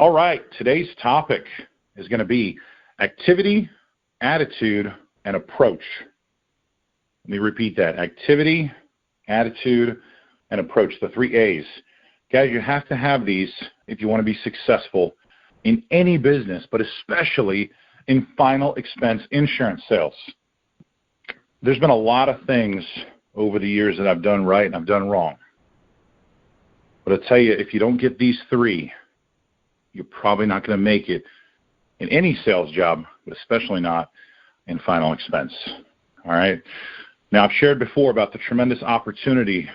All right, today's topic is going to be activity, attitude, and approach. Let me repeat that. Activity, attitude, and approach, the 3 A's. Guys, you have to have these if you want to be successful in any business, but especially in final expense insurance sales. There's been a lot of things over the years that I've done right and I've done wrong. But I'll tell you, if you don't get these 3, you're probably not going to make it in any sales job, but especially not in final expense. All right. Now, I've shared before about the tremendous opportunity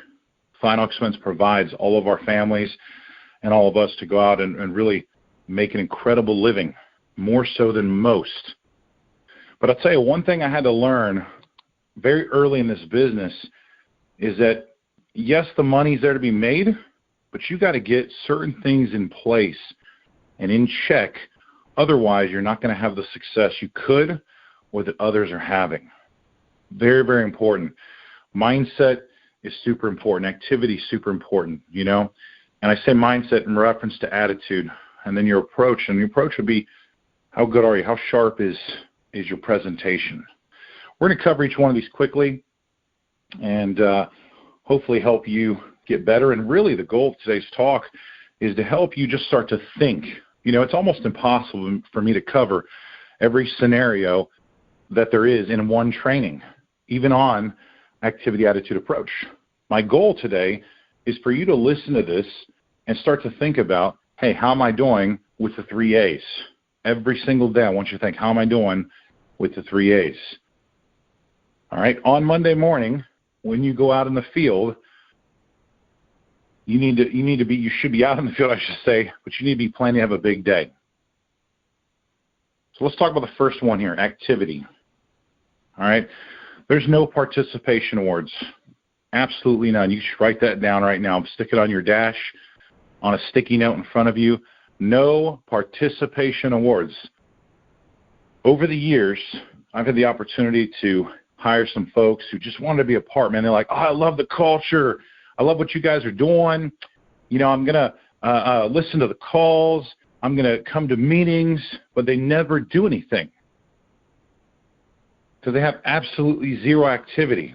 final expense provides all of our families and all of us to go out and really make an incredible living, more so than most. But I'll tell you, one thing I had to learn very early in this business is that, yes, the money's there to be made, but you got to get certain things in place and in check. Otherwise, you're not going to have the success you could or that others are having. Very, very important. Mindset is super important. Activity is super important, And I say mindset in reference to attitude. And then your approach. And your approach would be, how good are you? How sharp is your presentation? We're going to cover each one of these quickly and hopefully help you get better. And really the goal of today's talk is to help you just start to think. It's almost impossible for me to cover every scenario that there is in one training, even on activity, attitude, approach. My goal today is for you to listen to this and start to think about, hey, how am I doing with the 3 A's? Every single day I want you to think, how am I doing with the 3 A's? All right, on Monday morning, when you go out in the field, you should be out in the field, I should say, but you need to be planning to have a big day. So let's talk about the first one here, activity. All right, there's no participation awards. Absolutely none. You should write that down right now. Stick it on your dash, on a sticky note in front of you. No participation awards. Over the years, I've had the opportunity to hire some folks who just wanted to be a part, man. They're like, oh, I love the culture. I love what you guys are doing. I'm going to listen to the calls. I'm going to come to meetings, but they never do anything. So they have absolutely zero activity.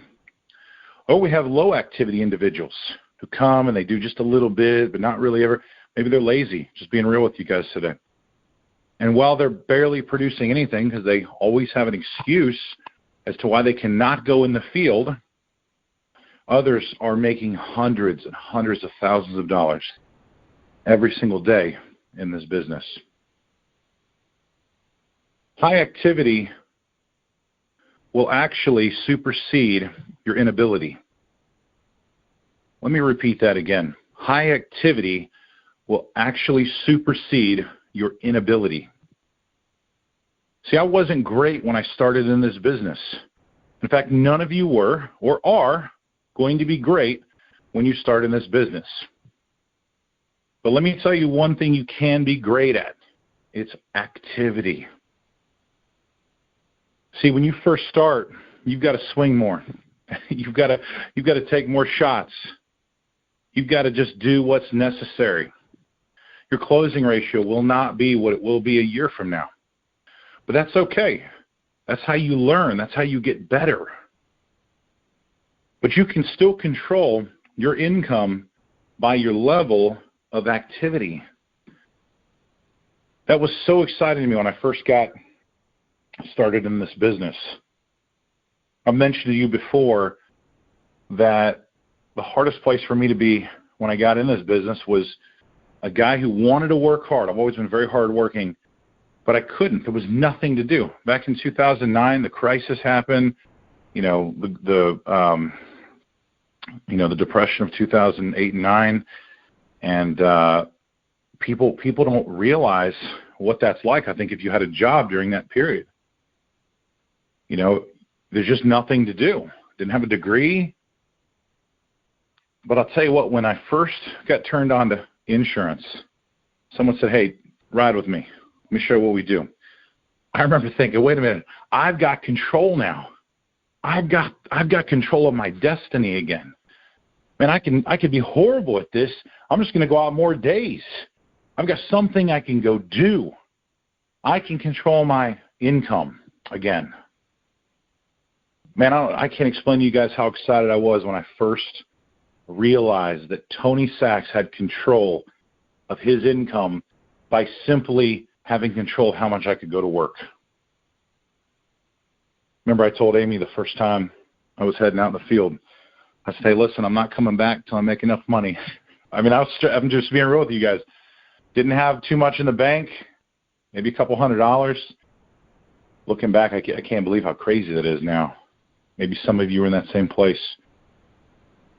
Or we have low activity individuals who come and they do just a little bit, but not really ever. Maybe they're lazy, just being real with you guys today. And while they're barely producing anything because they always have an excuse as to why they cannot go in the field, others are making hundreds and hundreds of thousands of dollars every single day in this business. High activity will actually supersede your inability. Let me repeat that again. High activity will actually supersede your inability. See, I wasn't great when I started in this business. In fact, none of you were or are going to be great when you start in this business. But let me tell you one thing you can be great at. It's activity. See, when you first start, you've got to swing more. You've got to take more shots. You've got to just do what's necessary. Your closing ratio will not be what it will be a year from now. But that's okay. That's how you learn. That's how you get better. But you can still control your income by your level of activity. That was so exciting to me when I first got started in this business. I mentioned to you before that the hardest place for me to be when I got in this business was a guy who wanted to work hard. I've always been very hardworking, but I couldn't. There was nothing to do. Back in 2009, the crisis happened. The depression of 2008 and 9, and people don't realize what that's like. I think if you had a job during that period, there's just nothing to do. Didn't have a degree. But I'll tell you what, when I first got turned on to insurance, someone said, hey, ride with me. Let me show you what we do. I remember thinking, wait a minute, I've got control now. I've got control of my destiny again. Man, I could be horrible at this. I'm just going to go out more days. I've got something I can go do. I can control my income again. Man, I can't explain to you guys how excited I was when I first realized that Tony Sachs had control of his income by simply having control of how much I could go to work. Remember I told Amy the first time I was heading out in the field, I said, hey, listen, I'm not coming back till I make enough money. I mean, I'm just being real with you guys. Didn't have too much in the bank, maybe a couple $100. Looking back, I can't believe how crazy that is now. Maybe some of you are in that same place,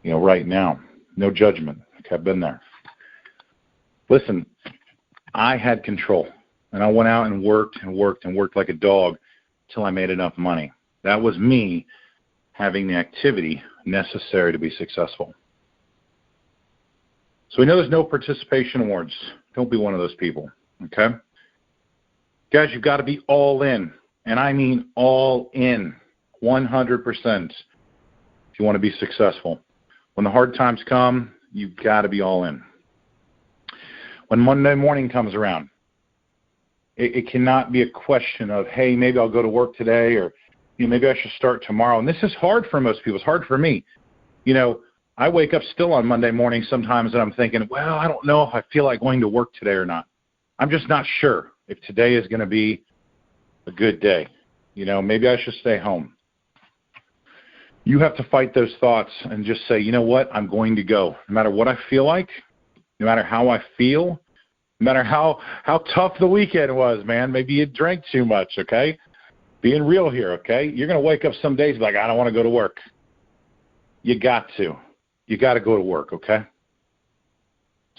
right now. No judgment. Okay, I've been there. Listen, I had control, and I went out and worked like a dog till I made enough money. That was me having the activity necessary to be successful. So we know there's no participation awards. Don't be one of those people, okay? Guys, you've got to be all in, and I mean all in, 100% if you want to be successful. When the hard times come, you've got to be all in. When Monday morning comes around, it cannot be a question of, hey, maybe I'll go to work today, or maybe I should start tomorrow. And this is hard for most people. It's hard for me. I wake up still on Monday morning sometimes and I'm thinking, well, I don't know if I feel like going to work today or not. I'm just not sure if today is going to be a good day. Maybe I should stay home. You have to fight those thoughts and just say, you know what, I'm going to go. No matter what I feel like, no matter how I feel, no matter how tough the weekend was, man. Maybe you drank too much, okay? Being real here, okay? You're going to wake up some days like, I don't want to go to work. You got to. You got to go to work, okay?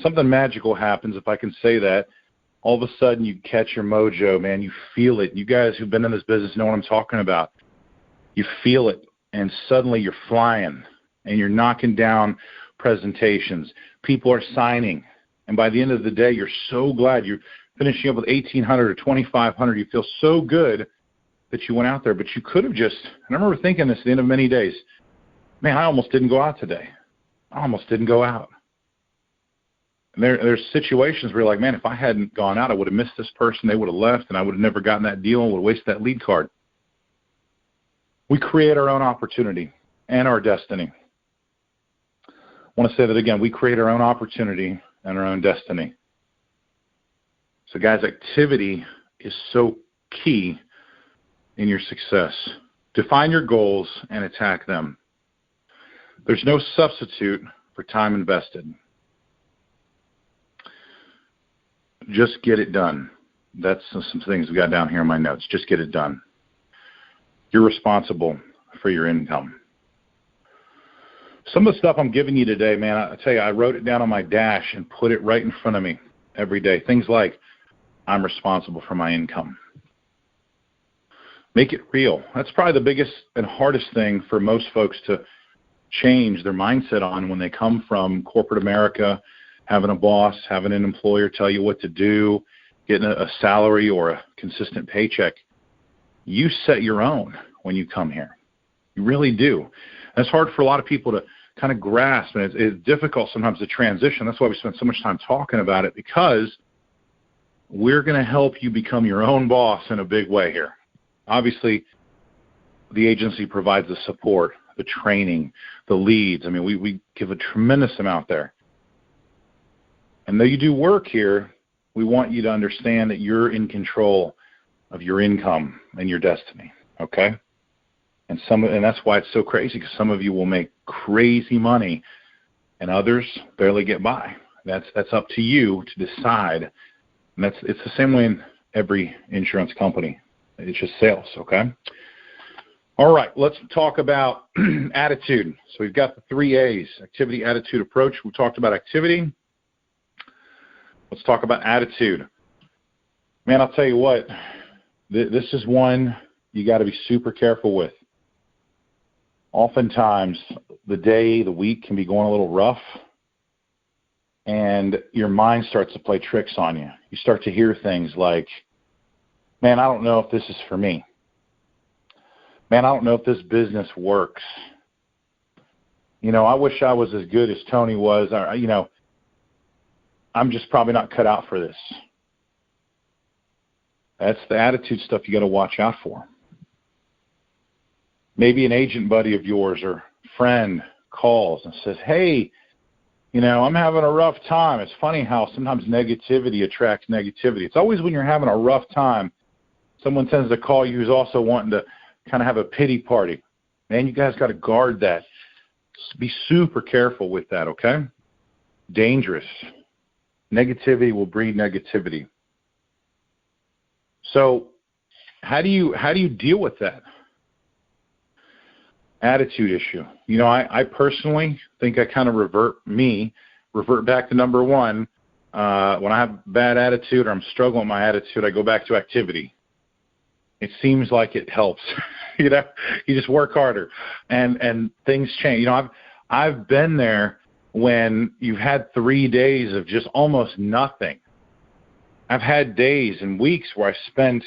Something magical happens, if I can say that. All of a sudden, you catch your mojo, man. You feel it. You guys who've been in this business know what I'm talking about. You feel it, and suddenly you're flying, and you're knocking down presentations. People are signing, and by the end of the day, you're so glad you're finishing up with 1,800 or 2,500. You feel so good that you went out there, but you could have just, and I remember thinking this at the end of many days, man, I almost didn't go out today. I almost didn't go out. And there's situations where you're like, man, if I hadn't gone out, I would have missed this person. They would have left, and I would have never gotten that deal and would have wasted that lead card. We create our own opportunity and our destiny. I want to say that again. We create our own opportunity and our own destiny. So, guys, activity is so key in your success. Define your goals and attack them. There's no substitute for time invested. Just get it done. That's some things we got down here in my notes. Just get it done. You're responsible for your income. Some of the stuff I'm giving you today, man, I tell you, I wrote it down on my dash and put it right in front of me every day. Things like, I'm responsible for my income. Make it real. That's probably the biggest and hardest thing for most folks to change their mindset on when they come from corporate America, having a boss, having an employer tell you what to do, getting a salary or a consistent paycheck. You set your own when you come here. You really do. And it's hard for a lot of people to kind of grasp, and it's difficult sometimes to transition. That's why we spend so much time talking about it, because we're going to help you become your own boss in a big way here. Obviously, the agency provides the support, the training, the leads. I mean, we give a tremendous amount there. And though you do work here, we want you to understand that you're in control of your income and your destiny, okay? And that's why it's so crazy, because some of you will make crazy money and others barely get by. That's up to you to decide. And it's the same way in every insurance company. It's just sales, okay? All right, let's talk about attitude. So we've got the 3 A's, activity, attitude, approach. We talked about activity. Let's talk about attitude. Man, I'll tell you what, this is one you got to be super careful with. Oftentimes, the day, the week can be going a little rough, and your mind starts to play tricks on you. You start to hear things like, man, I don't know if this is for me. Man, I don't know if this business works. I wish I was as good as Tony was. I'm just probably not cut out for this. That's the attitude stuff you got to watch out for. Maybe an agent buddy of yours or friend calls and says, hey, I'm having a rough time. It's funny how sometimes negativity attracts negativity. It's always when you're having a rough time, someone tends to call you who's also wanting to kind of have a pity party. Man, you guys got to guard that. Be super careful with that, okay? Dangerous. Negativity will breed negativity. So how do you deal with that? Attitude issue. I personally think I kind of revert back to number one. When I have bad attitude or I'm struggling with my attitude, I go back to activity. It seems like it helps. You just work harder and things change. I've been there when you've had 3 days of just almost nothing. I've had days and weeks where I spent,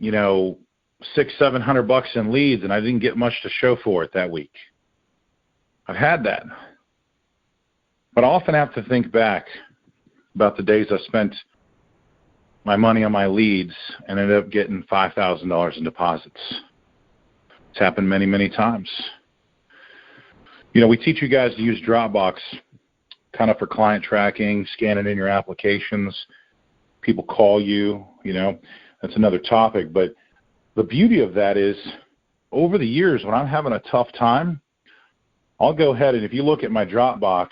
$600-700 in leads and I didn't get much to show for it that week. I've had that. But I often have to think back about the days I spent my money on my leads and ended up getting $5,000 in deposits. It's happened many, many times. We teach you guys to use Dropbox kind of for client tracking, scanning in your applications. People call you, that's another topic. But the beauty of that is over the years when I'm having a tough time, I'll go ahead and if you look at my Dropbox,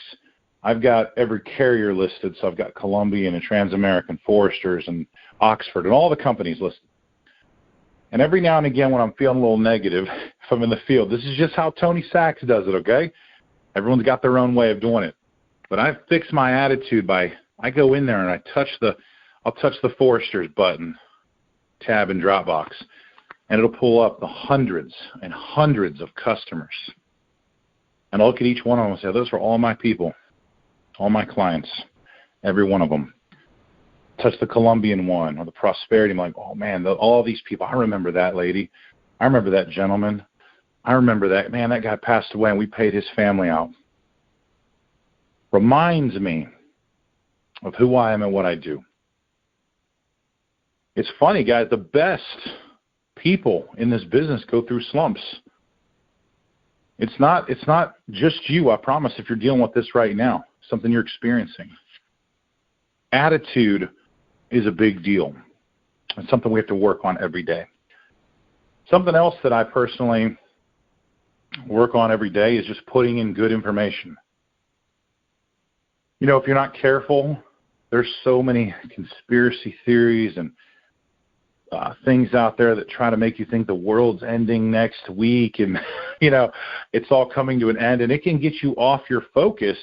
I've got every carrier listed. So I've got Columbian and Transamerican, Foresters and Oxford and all the companies listed. And every now and again when I'm feeling a little negative, if I'm in the field, this is just how Tony Sachs does it, okay? Everyone's got their own way of doing it. But I fix my attitude I go in there and I'll touch the Foresters button, tab in Dropbox, and it'll pull up the hundreds and hundreds of customers. And I'll look at each one of them and say, those are all my people, all my clients, every one of them. Touch the Columbian one or the Prosperity. I'm like, oh, man, all these people. I remember that lady. I remember that gentleman. I remember that. Man, that guy passed away and we paid his family out. Reminds me of who I am and what I do. It's funny, guys. The best people in this business go through slumps. It's not just you, I promise, if you're dealing with this right now, something you're experiencing. Attitude is a big deal. It's something we have to work on every day. Something else that I personally work on every day is just putting in good information. If you're not careful, there's so many conspiracy theories and things out there that try to make you think the world's ending next week and, it's all coming to an end. And it can get you off your focus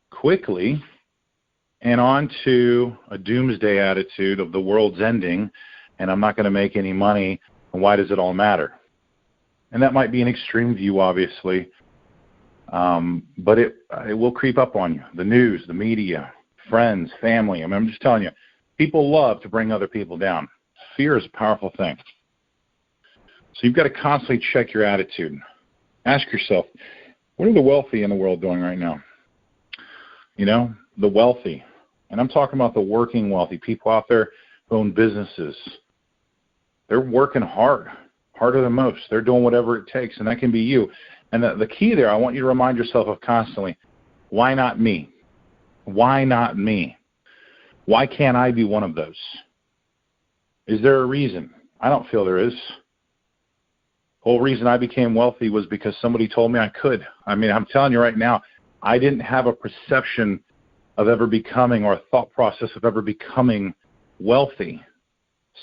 quickly and onto a doomsday attitude of the world's ending and I'm not going to make any money and why does it all matter? And that might be an extreme view, obviously, but it will creep up on you. The news, the media, friends, family. I'm just telling you, people love to bring other people down. Fear is a powerful thing. So you've got to constantly check your attitude. Ask yourself, what are the wealthy in the world doing right now? The wealthy. And I'm talking about the working wealthy, people out there who own businesses. They're working hard, harder than most. They're doing whatever it takes, and that can be you. And the key there, I want you to remind yourself of constantly, why not me? Why not me? Why can't I be one of those? Is there a reason? I don't feel there is. The whole reason I became wealthy was because somebody told me I could. I'm telling you right now, I didn't have a perception of ever becoming or a thought process of ever becoming wealthy.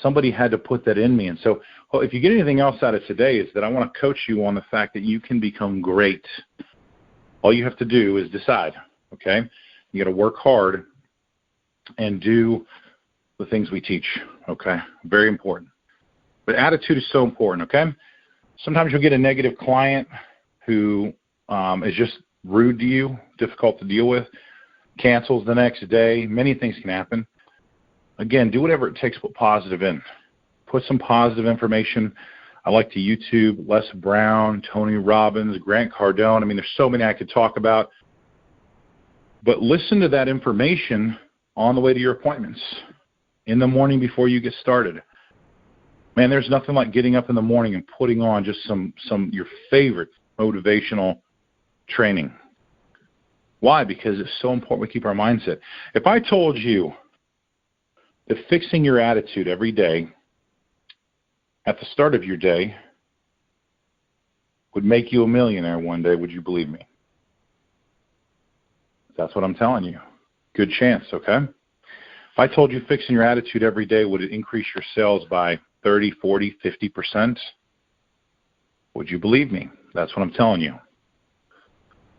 Somebody had to put that in me. And so if you get anything else out of today is that I want to coach you on the fact that you can become great. All you have to do is decide, okay? You got to work hard and do the things we teach, okay? Very important. But attitude is so important, okay? Sometimes you'll get a negative client who is just rude to you, difficult to deal with, cancels the next day. Many things can happen. Again, do whatever it takes to put positive in. Put some positive information. I like to YouTube Les Brown, Tony Robbins, Grant Cardone. There's so many I could talk about. But listen to that information on the way to your appointments, in the morning before you get started. Man, there's nothing like getting up in the morning and putting on just some your favorite motivational training. Why? Because it's so important we keep our mindset. If I told you that fixing your attitude every day at the start of your day would make you a millionaire one day, would you believe me? That's what I'm telling you. Good chance, okay? If I told you fixing your attitude every day would increase your sales by 30, 40, 50%, would you believe me? That's what I'm telling you.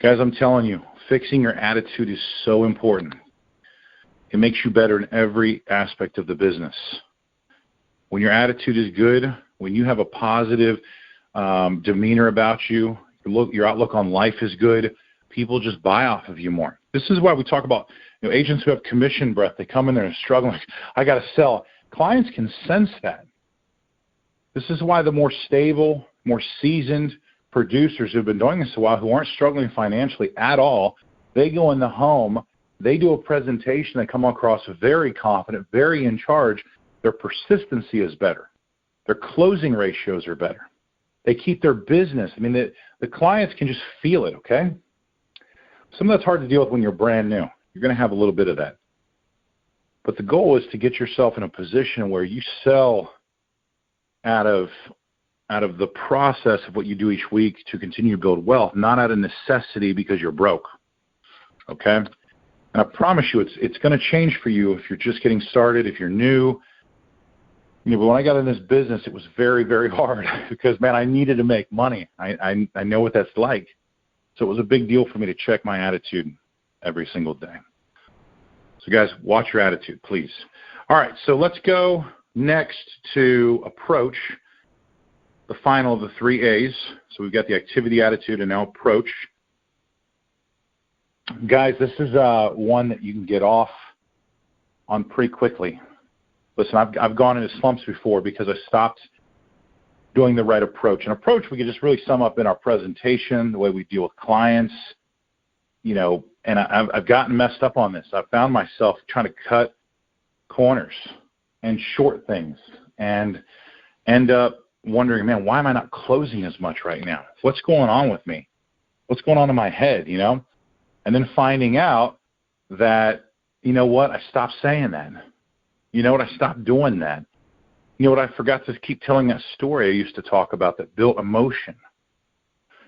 Guys, I'm telling you, fixing your attitude is so important. It makes you better in every aspect of the business. When your attitude is good, when you have a positive demeanor about you, your outlook on life is good, people just buy off of you more. This is why we talk about agents who have commission breath. They come in there and struggling. I got to sell. Clients can sense that. This is why the more stable, more seasoned producers who've been doing this a while, who aren't struggling financially at all, they go in the home, they do a presentation, they come across very confident, very in charge. Their persistency is better. Their closing ratios are better. They keep their business. I mean, the clients can just feel it, okay? Some of that's hard to deal with when you're brand new. You're going to have a little bit of that. But the goal is to get yourself in a position where you sell out of the process of what you do each week to continue to build wealth, not out of necessity because you're broke, okay? And I promise you it's going to change for you if you're just getting started, if you're new. But when I got in this business, it was very, very hard because, man, I needed to make money. I know what that's like. So it was a big deal for me to check my attitude every single day. So, guys, watch your attitude, please. All right, so let's go next to approach, the final of the 3 A's. So we've got the activity, attitude, and now approach. Guys, this is one that you can get off on pretty quickly. Listen, I've gone into slumps before because I stopped doing the right approach. An approach we could just really sum up in our presentation, the way we deal with clients, and I've gotten messed up on this. I've found myself trying to cut corners and short things and end up wondering, man, why am I not closing as much right now? What's going on with me? What's going on in my head, And then finding out that, I stopped saying that. I stopped doing that. I forgot to keep telling that story I used to talk about that built emotion.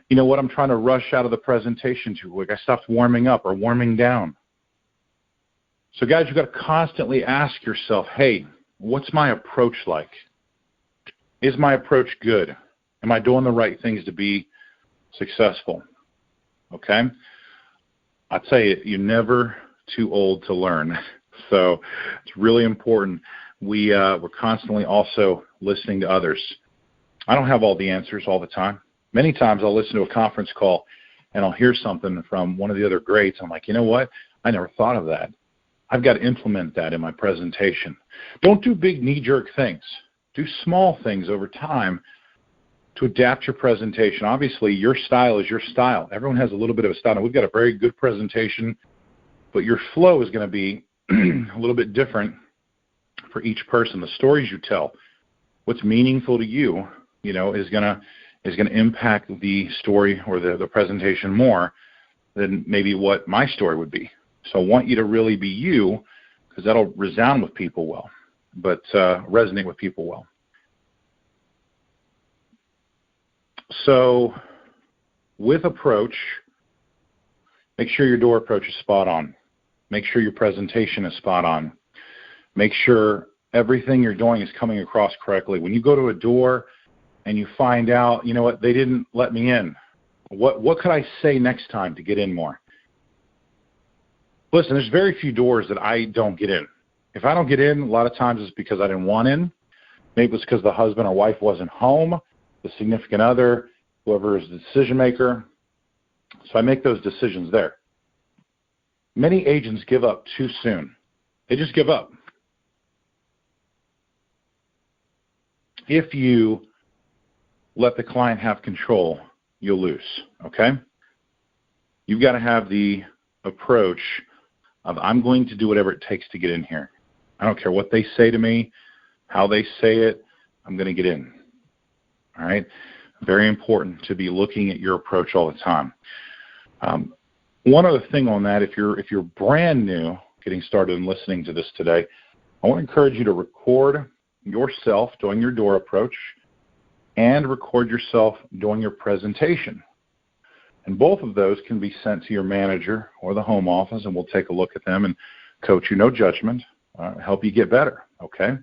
I'm trying to rush out of the presentation too quick. I stopped warming up or warming down. So guys, you've got to constantly ask yourself, hey, what's my approach like? Is my approach good? Am I doing the right things to be successful? Okay? I'd say you're never too old to learn. So it's really important. We're constantly also listening to others. I don't have all the answers all the time. Many times I'll listen to a conference call and I'll hear something from one of the other greats. I'm like, you know what? I never thought of that. I've got to implement that in my presentation. Don't do big knee-jerk things. Do small things over time to adapt your presentation. Obviously, your style is your style. Everyone has a little bit of a style. Now, we've got a very good presentation, but your flow is going to be a little bit different for each person. The stories you tell, what's meaningful to you, is going to impact the story or the presentation more than maybe what my story would be. So I want you to really be you, because that'll resound with people well, but resonate with people well. So with approach, make sure your door approach is spot on. Make sure your presentation is spot on. Make sure everything you're doing is coming across correctly. When you go to a door and you find out, they didn't let me in. What could I say next time to get in more? Listen, there's very few doors that I don't get in. If I don't get in, a lot of times it's because I didn't want in. Maybe it was because the husband or wife wasn't home, the significant other, whoever is the decision maker. So I make those decisions there. Many agents give up too soon. They just give up. If you let the client have control, you'll lose, okay? You've got to have the approach of I'm going to do whatever it takes to get in here. I don't care what they say to me, how they say it, I'm going to get in. All right? Very important to be looking at your approach all the time. One other thing on that, if you're brand new, getting started and listening to this today, I want to encourage you to record yourself doing your door approach and record yourself doing your presentation. And both of those can be sent to your manager or the home office, and we'll take a look at them and coach you, no judgment, help you get better, okay?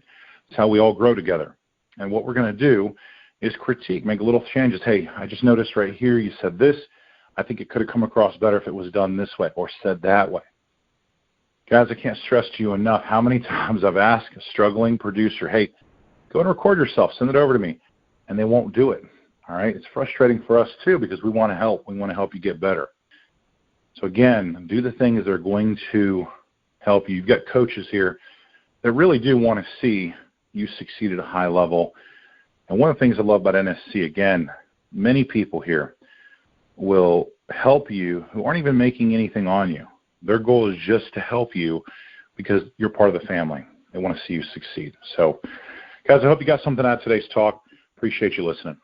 It's how we all grow together. And what we're going to do is critique, make little changes. Hey, I just noticed right here you said this. I think it could have come across better if it was done this way or said that way. Guys, I can't stress to you enough how many times I've asked a struggling producer, hey, go and record yourself, send it over to me, and they won't do it. All right? It's frustrating for us too because we want to help. We want to help you get better. So again, do the things that are going to help you. You've got coaches here that really do want to see you succeed at a high level. And one of the things I love about NSC, again, many people here will help you who aren't even making anything on you. Their goal is just to help you because you're part of the family. They want to see you succeed. So, guys, I hope you got something out of today's talk. Appreciate you listening.